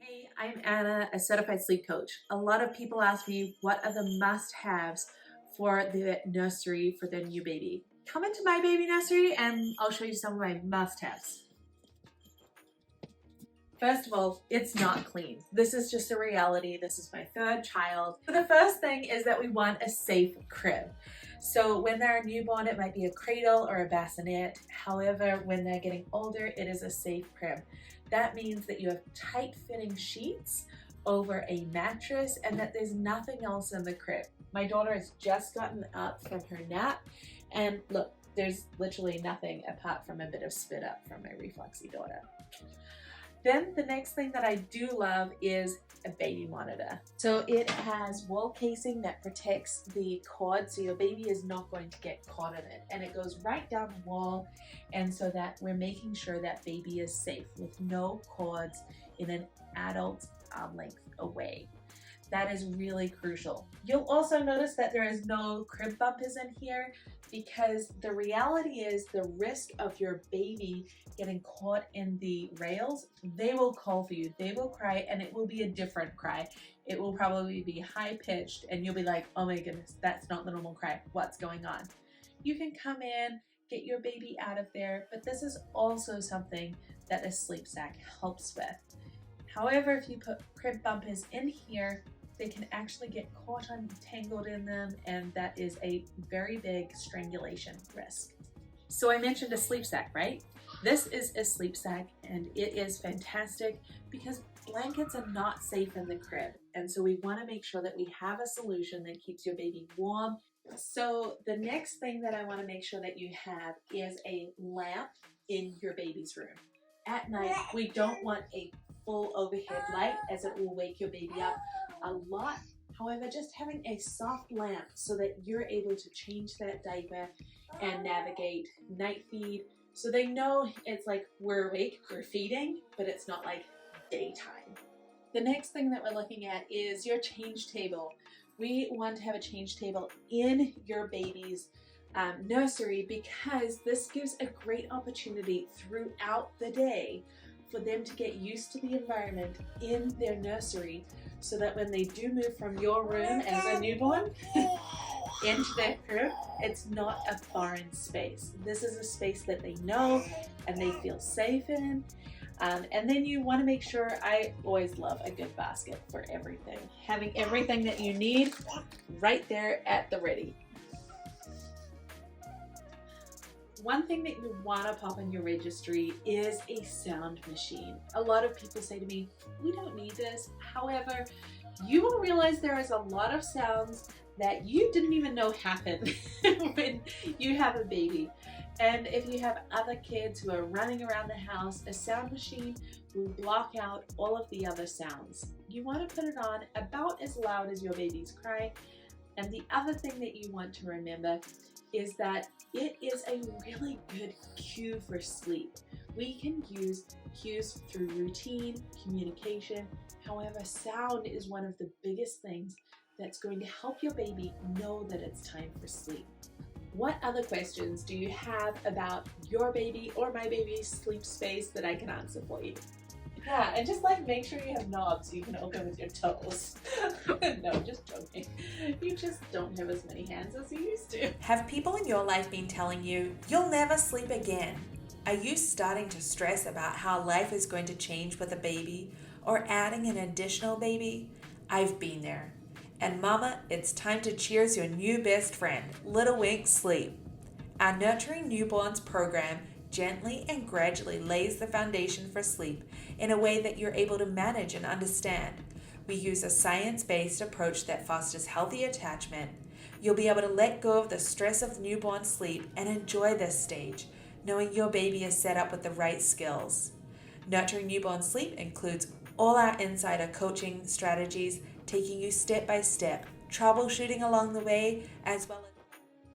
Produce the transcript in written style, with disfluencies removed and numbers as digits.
Hey, I'm Anna, a certified sleep coach. A lot of people ask me what are the must-haves for the nursery for their new baby. Come into my baby nursery and I'll show you some of my must-haves. First of all, it's not clean. This is just a reality. This is my third child. So the first thing is that we want a safe crib. So when they're a newborn, it might be a cradle or a bassinet. However, when they're getting older, it is a safe crib. That means that you have tight-fitting sheets over a mattress and that there's nothing else in the crib. My daughter has just gotten up from her nap and look, there's literally nothing apart from a bit of spit up from my refluxy daughter. Then the next thing that I do love is a baby monitor. So it has wall casing that protects the cord so your baby is not going to get caught in it. And it goes right down the wall, and so that we're making sure that baby is safe with no cords in an adult's arm length away. That is really crucial. You'll also notice that there is no crib bumpers in here because the reality is the risk of your baby getting caught in the rails, they will call for you, they will cry, and it will be a different cry. It will probably be high pitched and you'll be like, oh my goodness, that's not the normal cry. What's going on? You can come in, get your baby out of there, but this is also something that a sleep sack helps with. However, if you put crib bumpers in here, they can actually get caught entangled in them, and that is a very big strangulation risk. So I mentioned a sleep sack, right? This is a sleep sack and it is fantastic because blankets are not safe in the crib. And so we want to make sure that we have a solution that keeps your baby warm. So the next thing that I want to make sure that you have is a lamp in your baby's room. At night, we don't want a full overhead light as it will wake your baby up a lot. However, just having a soft lamp so that you're able to change that diaper and navigate night feed so they know it's like we're awake, we're feeding, but it's not like daytime. The next thing that we're looking at is your change table. We want to have a change table in your baby's nursery because this gives a great opportunity throughout the day for them to get used to the environment in their nursery so that when they do move from your room as a newborn into their crib, it's not a foreign space. This is a space that they know and they feel safe in. And then you want to make sure, I always love a good basket for everything. Having everything that you need right there at the ready. One thing that you want to pop in your registry is a sound machine. A lot of people say to me, we don't need this. However, you will realize there is a lot of sounds that you didn't even know happened when you have a baby. And if you have other kids who are running around the house, a sound machine will block out all of the other sounds. You want to put it on about as loud as your baby's cry. And the other thing that you want to remember is that it is a really good cue for sleep. We can use cues through routine, communication. However, sound is one of the biggest things that's going to help your baby know that it's time for sleep. What other questions do you have about your baby or my baby's sleep space that I can answer for you? Yeah, and just like make sure you have knobs so you can open with your toes. No, just joking. You just don't have as many hands as you used to. Have people in your life been telling you, you'll never sleep again? Are you starting to stress about how life is going to change with a baby or adding an additional baby? I've been there. And mama, it's time to cheers your new best friend, Little Wink Sleep. Our Nurturing Newborns program gently and gradually lays the foundation for sleep in a way that you're able to manage and understand. We use a science-based approach that fosters healthy attachment. You'll be able to let go of the stress of newborn sleep and enjoy this stage, knowing your baby is set up with the right skills. Nurturing Newborn Sleep includes all our insider coaching strategies, taking you step by step, troubleshooting along the way, as well as